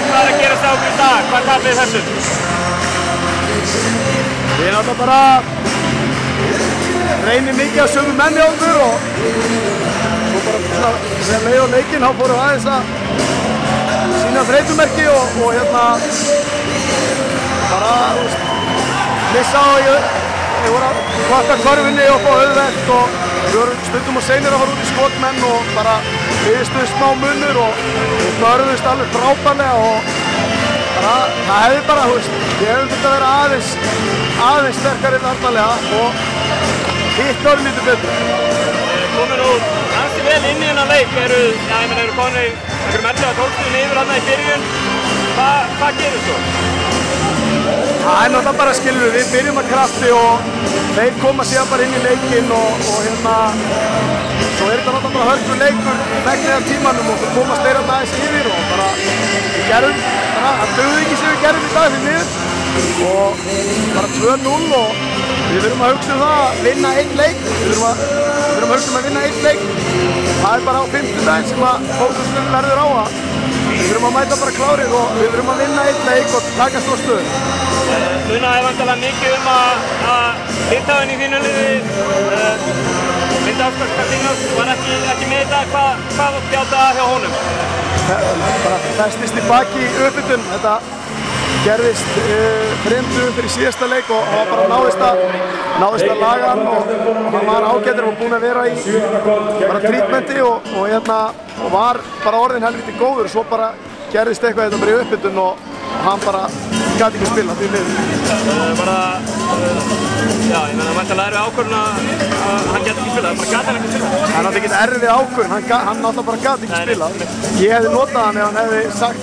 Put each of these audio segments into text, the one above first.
hvað að gerast á okkur í dag? Hvað tapir þessu? Við náttúrulega bara reynir mikið að sömu menni á okkur og svo bara þegar leið á leikinn þá fórum við aðeins að sína þreytumerki og hérna bara missa á ég voru að kvarta korfinni og fá auðvelt og við vorum stundum og seinir að fara út í skotmenn og bara liðistuði smá munur og börðust alveg frábærlega og bara það hefði bara, þú veist, við hefum þetta að vera aðeins sterkari varnarlega og hitt orðið lítið betur. Komur nú ansi vel inn í þennan leik, eru konur einhverjum 11-12 stundir yfir þarna í byrjun. Hvað gerir svo? Það er náttúrulega bara skilur við byrjum að krafti og þeir koma síðan bara inn í leikinn og hérna svo er þetta náttúrulega bara hörgur leikur megnið af tímanum og svo komast þeir að aðeins yfir og bara við gerðum, það dögði ekki sem við gerðum í dag fyrir miður og bara 2-0 og við þurfum að hugsa um það að vinna einn leik, við þurfum að hugsa um að vinna einn leik. Það er bara á 5. daginn sem að fókusinn verður á að við þurfum að mæta bara klárið og við þurfum að vinna einn leik og taka svo stöðu. Luna er vantilega mikið að Litháen í þínu liði, Linda Áskars var ekki með þetta, hvað bjáta hjá honum? Bara festist í baki í uppbytun, þetta gerðist fremdugum fyrir síðasta leik og hann bara náðist að laga hann og hann var ágætur og búinn að vera í bara trítmenti og var bara orðinn helviti góður og svo bara gerðist eitthvað þetta bara í uppbytun og hann bara gæti ekki spila því miður. Já, ég meina vantilega erfið ákvörðun að hann gæti ekki spila, bara gæti hann ekki spila. Hann átti ekki erfið ákvörðun, hann náttúrulega bara gæti ekki spila. Ég hefði notað hann ef hann hefði sagt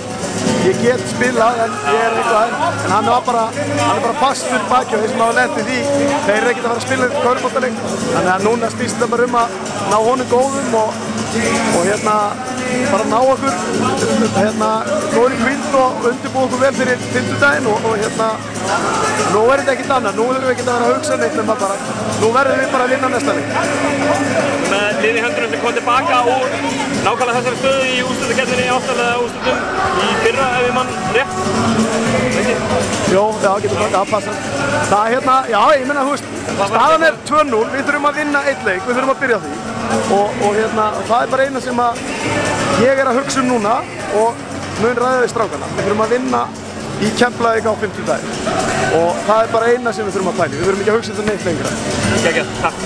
ég get spilað en ég er eitthvað en hann er bara fastur baki og þeir sem hafa lent í því þeir eru ekkert að fara að spila þetta körfuboltaleik þannig að núna snýst þetta bara um að ná honum góðum og hérna bara ná okkur góðri hvíld og undirbúa okkur vel fyrir 5. daginn og hérna nú er þetta ekkert annað, nú þurfum við ekkert að vera að hugsa neitt um að bara nú verðum við bara að vinna næsta leik. Með liði höndunum sem kom tilbaka úr nákvæmlega þessari stöðu í úrslitakeppninni í áttalega úrslitum í fyrra ef ég mann rétt. Jó, já, getur bara að passa. Það hérna, já, ég meina, þú veist, staðan er 2-0, við þurfum að vinna einn leik, við þurfum að byrja því og hérna, það er bara eina sem að ég er að hugsa um núna og mun ræða við strákana. Við þurfum að vinna í Keflavík á 5. daginn og það er bara eina sem við þurfum að pæla. Við þurfum ekki að hugsa þetta neitt lengra. Takk.